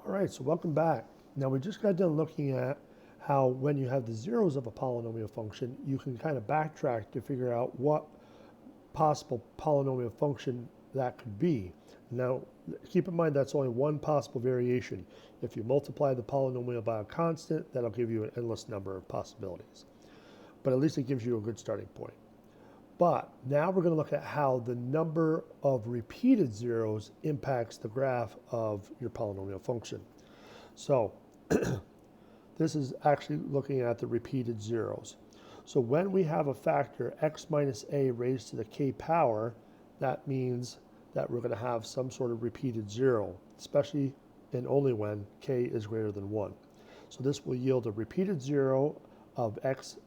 All right, so welcome back. Now we just got done looking at how when you have the zeros of a polynomial function, you can kind of backtrack to figure out what possible polynomial function that could be. Now, keep in mind that's only one possible variation. If you multiply the polynomial by a constant, that'll give you an endless number of possibilities. But at least it gives you a good starting point. But now we're going to look at how the number of repeated zeros impacts the graph of your polynomial function. So this is actually looking at the repeated zeros. So when we have a factor x minus a raised to the k power, that means that we're going to have some sort of repeated zero, especially and only when k is greater than 1. So this will yield a repeated zero of x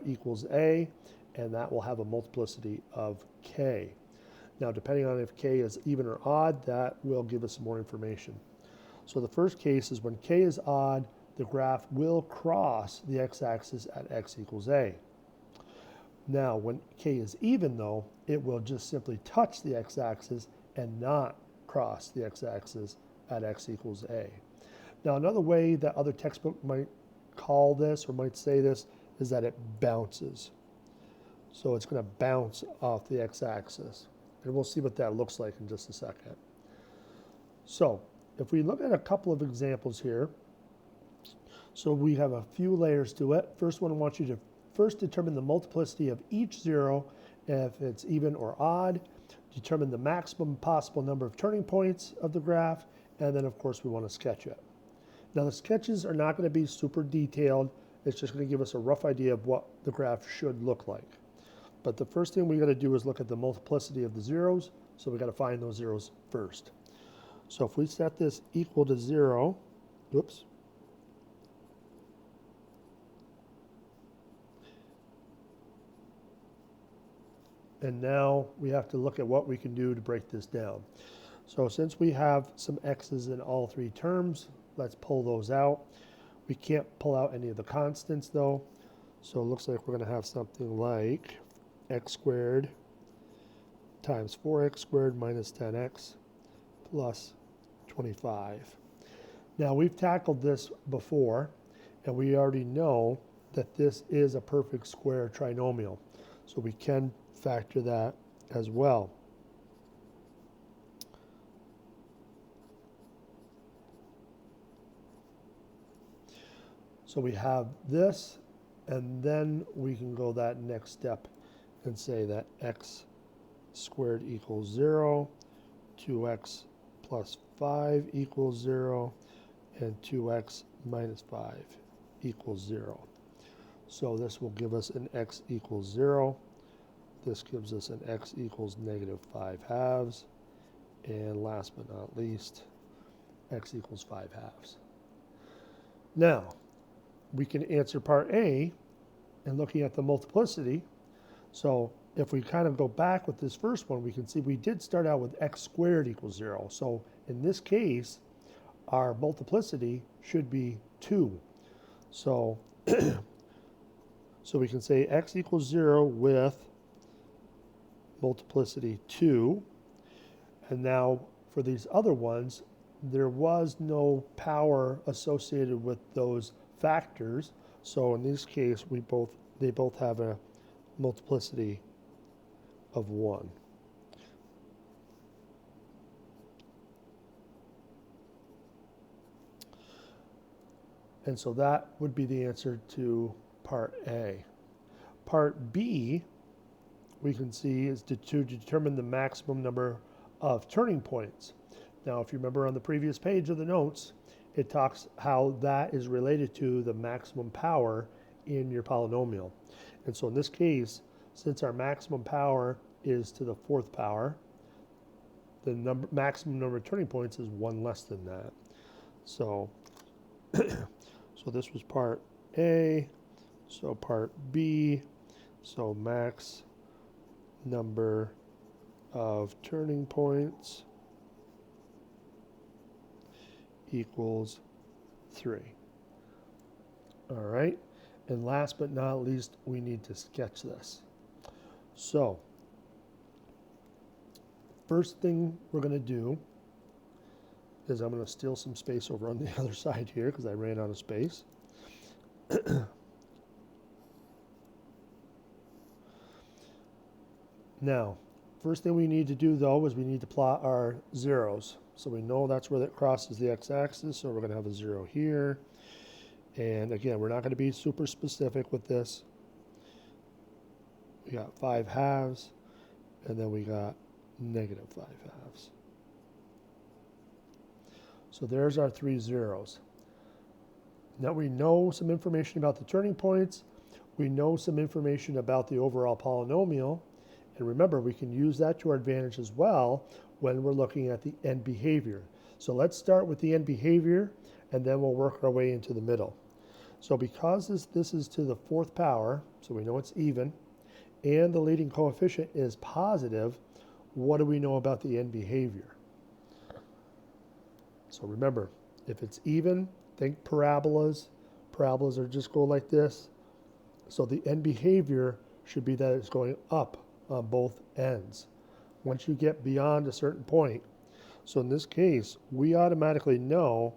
equals a, and that will have a multiplicity of k. Now, depending on if k is even or odd, that will give us more information. So the first case is when k is odd, the graph will cross the x-axis at x equals a. Now, when k is even, though, it will just simply touch the x-axis and not cross the x-axis at x equals a. Now, another way that other textbook might call this or might say this is that it bounces. So it's going to bounce off the x-axis. And we'll see what that looks like in just a second. So if we look at a couple of examples here, so we have a few layers to it. First one, I want you to first determine the multiplicity of each zero, if it's even or odd, determine the maximum possible number of turning points of the graph, and then of course we want to sketch it. Now the sketches are not going to be super detailed. It's just going to give us a rough idea of what the graph should look like. But the first thing we got to do is look at the multiplicity of the zeros. So we got to find those zeros first. So if we set this equal to 0, whoops. And now we have to look at what we can do to break this down. So since we have some x's in all three terms, let's pull those out. We can't pull out any of the constants though. So it looks like we're going to have something like x squared times 4x squared minus 10x plus 25. Now we've tackled this before, and we already know that this is a perfect square trinomial. So we can factor that as well. So we have this, and then we can go that next step and say that x squared equals 0, 2x plus 5 equals 0, and 2x minus 5 equals 0. So this will give us an x equals 0. This gives us an x equals negative 5 halves. And last but not least, x equals 5 halves. Now, we can answer part A and looking at the multiplicity. So if we kind of go back with this first one, we can see we did start out with x squared equals 0. So in this case, our multiplicity should be 2. So, so we can say x equals 0 with multiplicity 2. And now for these other ones, there was no power associated with those factors. So in this case, they both have a multiplicity of 1. And so that would be the answer to part A. Part B, we can see, is to determine the maximum number of turning points. Now, if you remember on the previous page of the notes, it talks how that is related to the maximum power in your polynomial. And so in this case, since our maximum power is to the 4th power, the maximum number of turning points is 1 less than that. So, so this was part A. So part B, so max number of turning points equals 3. All right, and last but not least, we need to sketch this. So first thing we're going to do is I'm going to steal some space over on the other side here because I ran out of space. Now, first thing we need to do though is we need to plot our zeros. So we know that's where that crosses the x-axis, so we're going to have a 0 here. And again, we're not going to be super specific with this. We got 5 halves, and then we got negative 5 halves. So there's our 3 zeros. Now we know some information about the turning points. We know some information about the overall polynomial. And remember, we can use that to our advantage as well when we're looking at the end behavior. So let's start with the end behavior, and then we'll work our way into the middle. So because this is to the 4th power, so we know it's even, and the leading coefficient is positive, what do we know about the end behavior? So remember, if it's even, think parabolas. Parabolas are just go like this. So the end behavior should be that it's going up on both ends. Once you get beyond a certain point, so in this case, we automatically know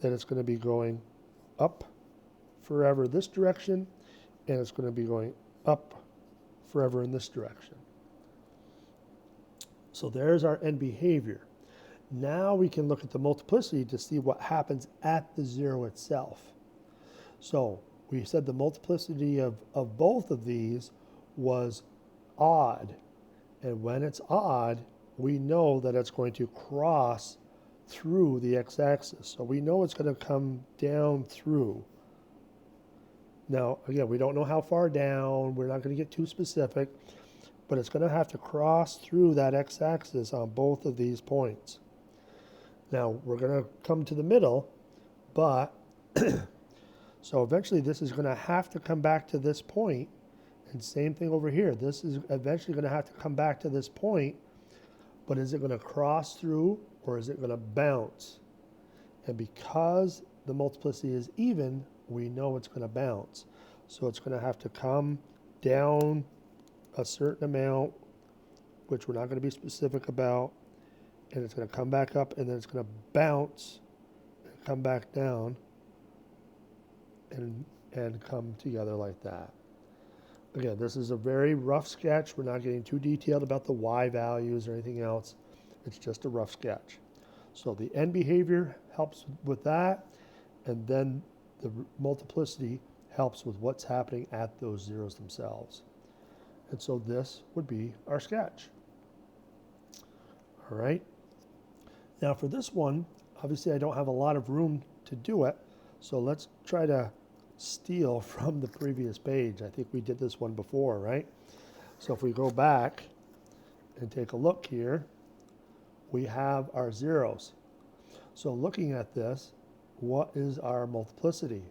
that it's going to be going up forever this direction, and it's going to be going up forever in this direction. So there's our end behavior. Now we can look at the multiplicity to see what happens at the 0 itself. So we said the multiplicity of both of these was odd. And when it's odd, we know that it's going to cross through the x-axis. So we know it's going to come down through. Now, again, we don't know how far down. We're not going to get too specific. But it's going to have to cross through that x-axis on both of these points. Now, we're going to come to the middle, but so eventually this is going to have to come back to this point. And same thing over here. This is eventually going to have to come back to this point, but is it going to cross through or is it going to bounce? And because the multiplicity is even, we know it's going to bounce. So it's going to have to come down a certain amount, which we're not going to be specific about, and it's going to come back up, and then it's going to bounce and come back down and come together like that. Again, this is a very rough sketch. We're not getting too detailed about the y values or anything else. It's just a rough sketch. So the end behavior helps with that, and then the multiplicity helps with what's happening at those zeros themselves. And so this would be our sketch. All right. Now for this one, obviously I don't have a lot of room to do it, so let's try to steal from the previous page. I think we did this one before, right? So if we go back and take a look here, we have our zeros. So looking at this, what is our multiplicity?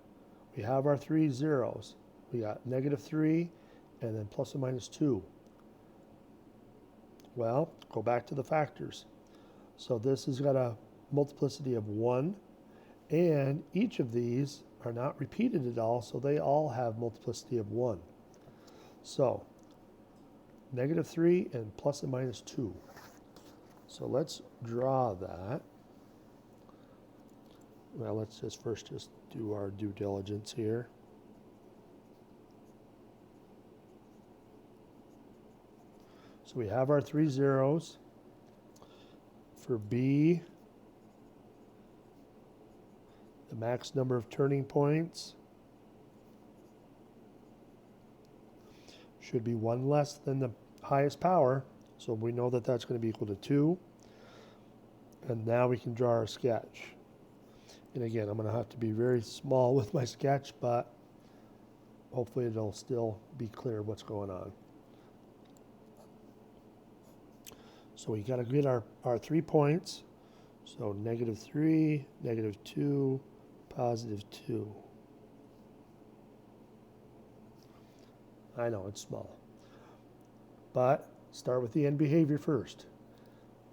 We have our 3 zeros. We got -3 and then plus or minus 2. Well, go back to the factors. So this has got a multiplicity of 1, and each of these are not repeated at all, so they all have multiplicity of 1. So -3 and plus or minus 2. So let's draw that. Well, let's first do our due diligence here. So we have our 3 zeros. For B, the max number of turning points should be 1 less than the highest power. So we know that that's going to be equal to 2. And now we can draw our sketch. And again, I'm going to have to be very small with my sketch, but hopefully it'll still be clear what's going on. So we got to get our 3 points. So -3, -2, +2. I know it's small. But start with the end behavior first.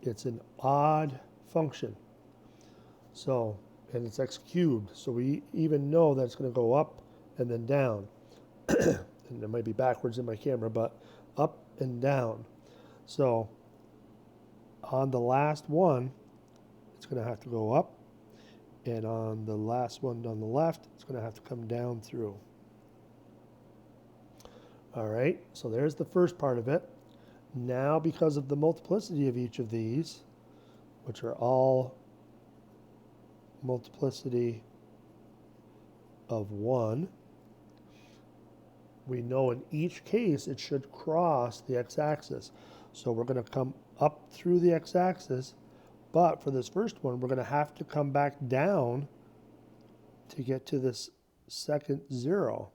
It's an odd function. So, and it's x cubed. So we even know that it's going to go up and then down. And it might be backwards in my camera, but up and down. So on the last one, it's going to have to go up, and on the last one on the left, it's going to have to come down through. All right, so there's the first part of it. Now, because of the multiplicity of each of these, which are all multiplicity of 1, we know in each case it should cross the x-axis. So we're going to come up through the x-axis, but for this first one, we're going to have to come back down to get to this second 0.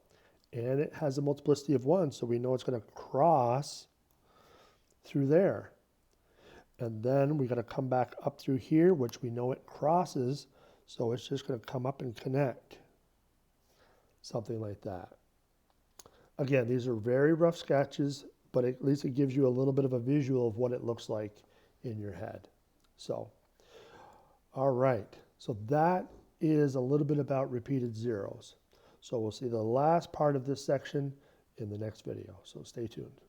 And it has a multiplicity of 1, so we know it's going to cross through there. And then we got to come back up through here, which we know it crosses, so it's just going to come up and connect. Something like that. Again, these are very rough sketches, but at least it gives you a little bit of a visual of what it looks like in your head. So, all right. So that is a little bit about repeated zeros. So we'll see the last part of this section in the next video. So stay tuned.